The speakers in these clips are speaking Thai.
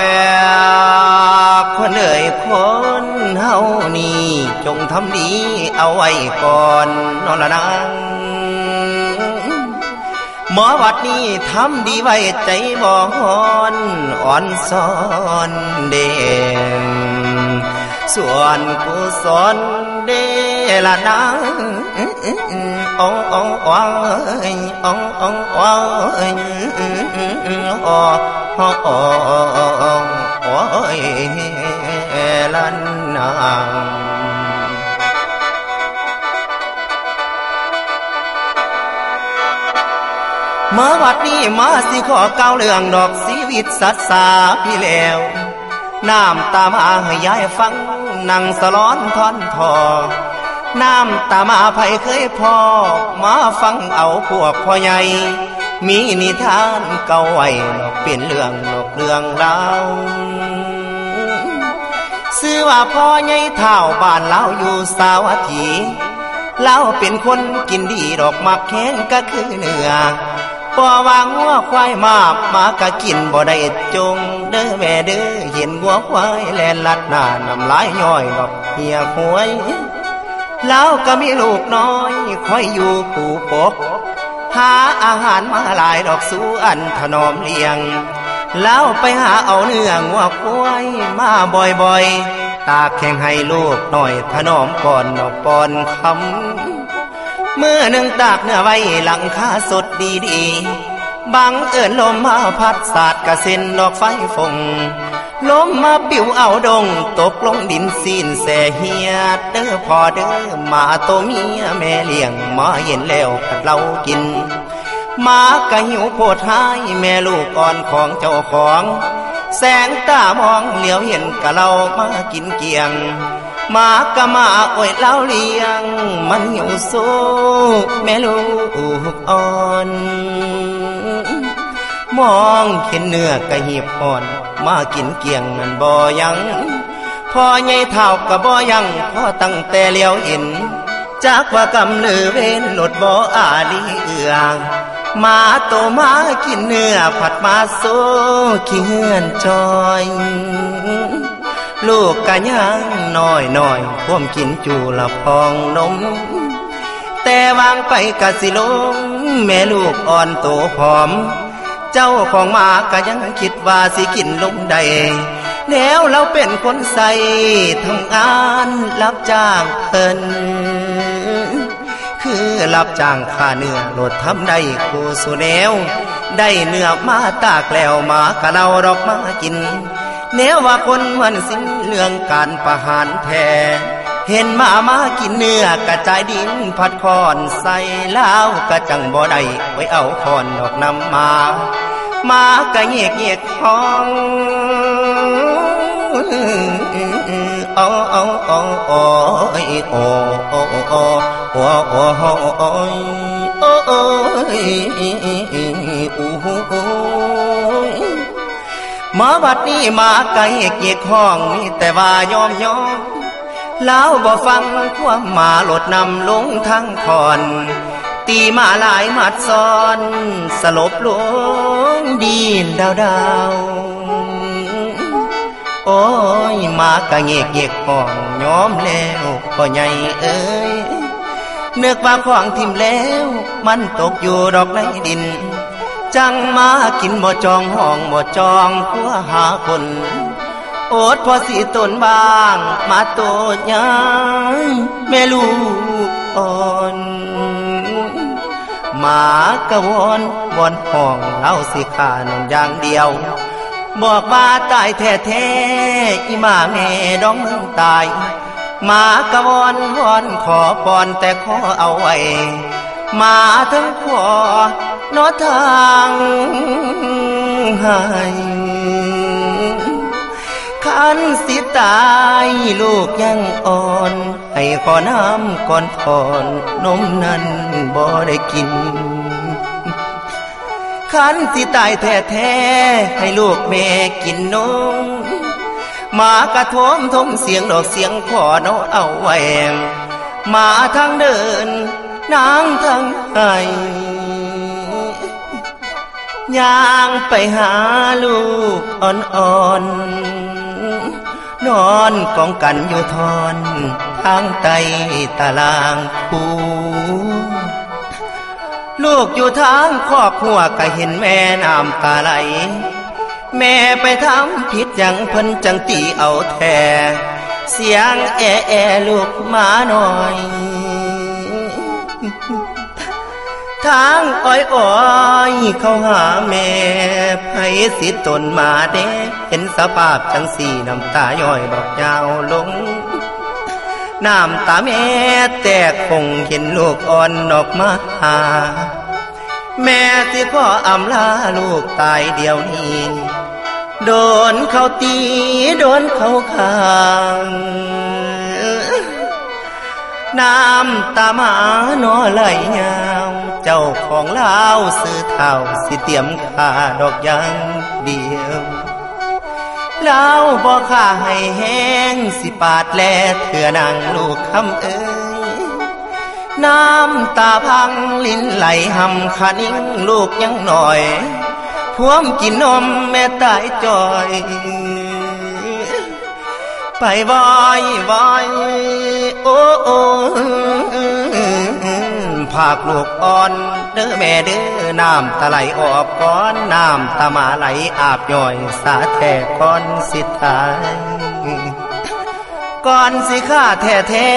ยคนเอ่ยคนเฮานี่จงทำดีเอาไว้ก่อนนอนละนางหมอวัดนี้ทำดีไว้ใจบ่อ่อนซ้อนเด่นส่วนกุศลเดละนางอ๋ออ๋ออ๋ออ๋ออ๋ออ๋ออ๋อละนางมาวัดนี้มาสิขอเก้าเรื่องดอกชีวิตสัตว์สาพี่แล้วน้ำตามาให้ยายฟังนั่งสลอนทอนทอน้ำตามาไผเคยพอมาฟังเอาพวกพ่อใหญ่มีนิทานเก่าไว้ดอกเป็นเรื่องราวชื่อว่าพ่อใหญ่เฒ่าบ้านเราอยู่สาวัตถีเราเป็นคนกินดีดอกมักแข้งก็คือเนื้อบ่วางงัวควายมากะกินบ่ได้จงเด้อแม่เด้อเห็นงัวควายแล่นลัดหน้าน้ำลายย่อยดอกเหี่ยหวยแล้วก็มีลูกน้อยคอยอยู่ปู่ปกหาอาหารมาหลายดอกสู่อันถนอมเลี้ยงแล้วไปหาเอาเนื้องัวควายมาบ่อยๆตากแข่งให้ลูกหน่อยถนอมก่อนดอกปอนคำเมื่อหนึ่งตากเนื้อไว้หลังคาสดดีบังเอิญลมมาพัดสาดกระเซ็นดอกไฟฟงลมมาปิวเอาดงตกลงดินซีนแสเฮียดเด้อพอเด้อมาโตเมียแม่เลี้ยงมาเห็นแล้วกัดเรากินมากะหิวโพดท้ายแม่ลูกอ่อนของเจ้าของแสงตามองเหลียวเห็นกะเรามากินเกียงมากะมาอวยเล่าเลี้ยงมันหิวโซแม่ลูกอ่อนมองเห็นเนื้อกะหีบอ่อนมากินเกียงนั่นบ่ยังพ่อใหญ่เฒ่ากะบ่ยังพ่อตั้งแต่เลี้ยวเห็นจากว่ากำเลือเว้นหลดบ่อาลีเอืองมาโตมากินเนื้อผัดมาโซขี้เหือนจอยลูกกะยังน้อยพ่วมกินจูละพองนมแต่วางไปกะสิลงแม่ลูกอ่อนโตผอมเจ้าของมากะยังคิดว่าสิกินลงได้แล้วเราเป็นคนใส่ทำงานรับจ้างเพิ่นคือรับจ้างค่าเนื้อโหลดทำได้กูสุแนวได้เนื้อมาตากแล้วมากะเราดอกมากินแนวว่าคนมันสิ้นเรื่องการประหารแท้เห็นมากินเนื้อกระจายดินผัดคอนใส่แล้วกะจังบ่ได้ไว้เอาคอนดอกนำมากะเงียกห้องอ๋ออ๋ออ๋ออ๋ออ๋ออ๋ออ๋ออ๋ออ๋ออ๋อมาบัดนี้มาไกลเกียกห้องมีแต่ว่ายอมแล้วบ่ฟังความมาหลดนำลงทางคอนตีมาหลายมัดซ้อนสลบลงดินดาวโอ้ยมากะเงียกห้องยอมแล้วพ่อใหญ่เอ้ยเนึกว่าของทิ่มแล้วมันตกอยู่ดอกในดินจังมากินบ่จองห้องบ่จองผัวหาคนอดพอสิตนบ้างมาโตยังแม่ลูกอ่อนมากะวอนห้องเล่าสิขานั่นอย่างเดียวบอกว่าตายแท้อีมาแม่ดองเมืองตายมากะวอนขอปอนแต่ขอเอาไว้มาทั้งขอนอทางให้ขันสิตายลูกยังอ่อนให้ขอน้ำก่อนถอนนมนั้นบ่ได้กินขันสิตายแท้ให้ลูกแม่กินนมมากระทมเสียงดอกเสียงขอเนาเอาไว้มาทางเดินนางทางไห้ ย่างไปหาลูกอ่อนๆนอนกองกันอยู่ทอนทางใต้ตารางคูลูกอยู่ทางคอกหัวก็เห็นแม่น้ำตาไหลแม่ไปทำผิดอย่างเพิ่นจังตีเอาแท้เสียงแอลูกมาหน่อยทางอ้อยเข้าหาแม่ไผสิตนมาเด้เห็นสภาพจังสี่น้ำตาย่อยบอกยาวลงน้ำตาแม่แตกคงเห็นลูกอ่อนออกมาแม่ที่พ่ออำลาลูกตายเดียวนี้โดนเขาตีโดนเขาขังน้ำตาหมาหนอไหลยาวเจ้าของเล่าซื้อเท่าสิเตรียมค่าดอกยังเดียวเล่าบอกค่าให้แห้งสิปาดแลเถื่อนางลูกคำเอ้ยน้ำตาพังลิ้นไหลหำขานิ่งลูกยังหน่อยพวมกินนมแม่ตายจอยไปบ่อยโอ้ภาคลูกอ่อนเด้อแม่เด้อน้ำตาไหลออกก้อนน้ำตามาไหลอาบย่อยสาแท้ก้อนสิตายก่อนสิข้าแท้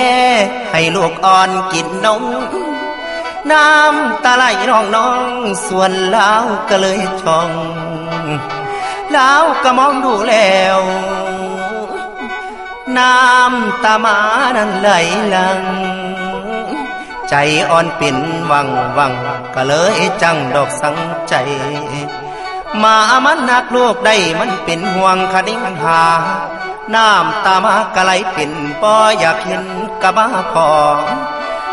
ให้ลูกอ่อนกินนมน้ำตาไหลน้องส่วนเล้าก็เลยช่องเล้าก็มองดูแล้วน้ำตามานั้นไหลหลังใจอ่อนปิ่นวังก็เลยจังดอกสังใจมามันนักลูกได้มันเป็นห่วงคดิ้งหาน้ำตามากะไหลปิ่นป้ออยากเห็นกะบ้าพอ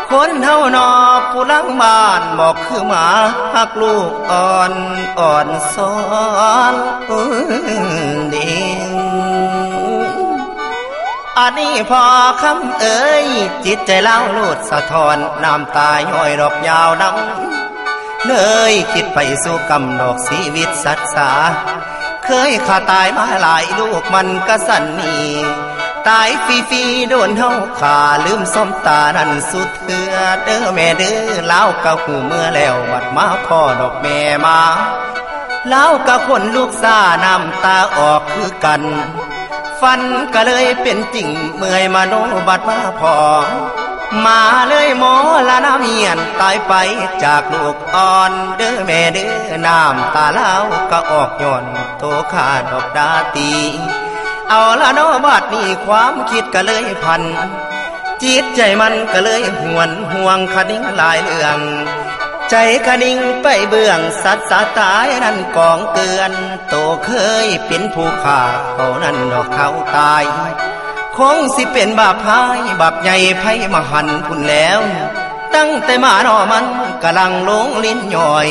คนเฮานอผู้ลังบ้านบอกคือหมาหักลูกอ่อนสอนเด้งอันนี้พอคำเอ่ยจิตใจเล่าลูดสะท้อนน้ำตาย่อยดอกยาวน้ำเลยคิดไปสู่กำดอกชีวิตสัตว์สาเคยข้าตายมาหลายลูกมันก็สั่นนีตายฟรีโดนเฮาขาลืมส้มตานั่นสุดเถื่อเด้อแม่เด้อเล่ากะหูเมื่อแล้วบัดมาพ่อดอกแม่มาเล่ากะคนลูกซาน้ำตาออกคือกันฟันก็เลยเป็นจริงเมื่อยมาโนบัดมาพอมาเลยหมอละน้ำเมียนตายไปจากลูกอ่อนเด้อแม่เด้อน้ำตาเล่าก็ออกย่อนโตขาดอกดาตีเอาละโนบัดนี้ความคิดก็เลยพันจิตใจมันก็เลยห่วงคดิ้งหลายเรื่องใจคดิ้งไปเบื้องสัตว์สาตายนั่นกองเกลือนโตเคยเป็นผู้ฆ่าเขานั่นดอกเขาตายคงสิเป็นบาปพายบาปใหญ่ไพ่มหันพุ่นแล้วตั้งแต่มาหนอมันกำลังลงลิ้นย่อย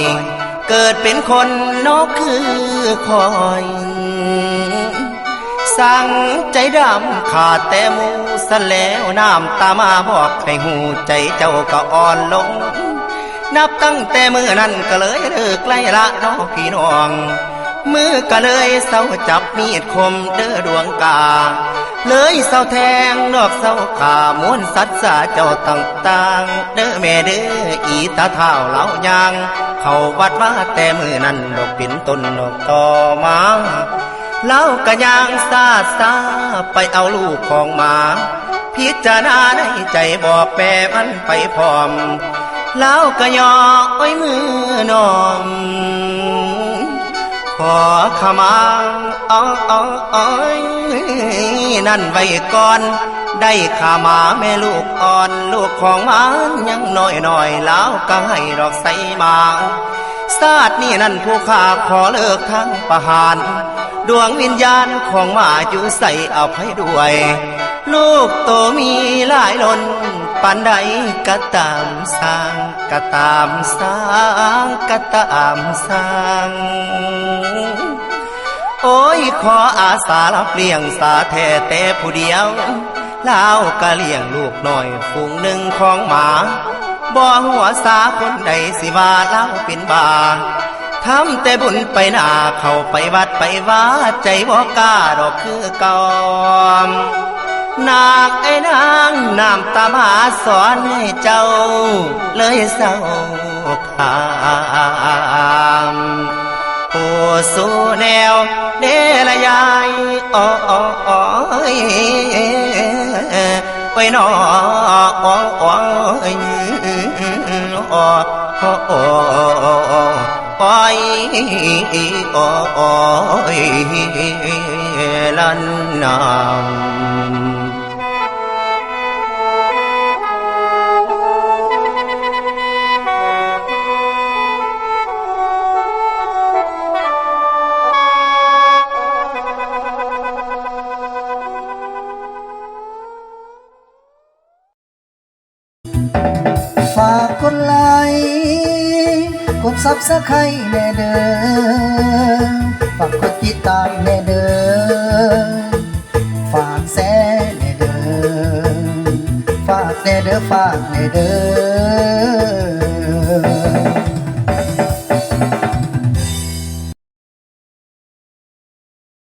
เกิดเป็นคนนกคือคอยสั่งใจดำขาดแต่มูสแล้วน้ำตามาบอกให้หูใจเจ้าก็อ่อนลงนับตั้งแต่มือนั้นก็เลยเลิกไล่ละน้องพี่น้องมือก็เลยเศร้าจับมีดคมเด้อดวงกาเลยเศร้าแทงดอกเศร้าขาม้วนสัตว์สาเจ้าต่างเด้อแม่เด้ออีตาเท้าเหล่ายางเขาวัดว่าแต่มือนั้นดอกปิ่นต้นดอกต่อมาเล่ากะยางซาไปเอาลูกของหมาพิจารณาในใจบอกแม่มันไปพร้อมเล่ากะยออ้อยมือนอมขอขมานั่นไว้ก่อนได้ขามาแม่ลูกอ่อนลูกของมันยังน้อยแล้วก็ให้ดอกใสมาศาสตร์นี่นั่นผู้ข้าขอเลิกทั้งประหารดวงวิญญาณของหมาอยู่ใส่เอาให้ด้วยลูกโตมีหลายล้นปันใดก็ตามสร้างก็ตามสร้างก็ตามสร้างโอ้ยขออาสารับเลี้ยงสาแท้แต่ผู้เดียวแล้วก็เลี้ยงลูกหน่อยฝูงหนึ่งของหมาบ่หัวสาคนใดสิว่าเล่าเป็นบา ทำแต่บุญไปหน้าเข้าไปวัดไปว่าใจบ่กล้าดอกคือเก่านาคไอ้นางน้ำตามาสอนให้เจ้าเลยเศร้าขามผู้สู่แนวเดละยายอ้ออ้ออ้อยไปนออ้ออ้อยอ้ออ้ออ้อยอ้อยลันนาม ฝากกดไลค์กดซับสไครต์แน่เด้อฝากกดติดตามแน่เด้อฝากแซ่แน่เด้อฝากแน่เด้อฝากแน่เด้อ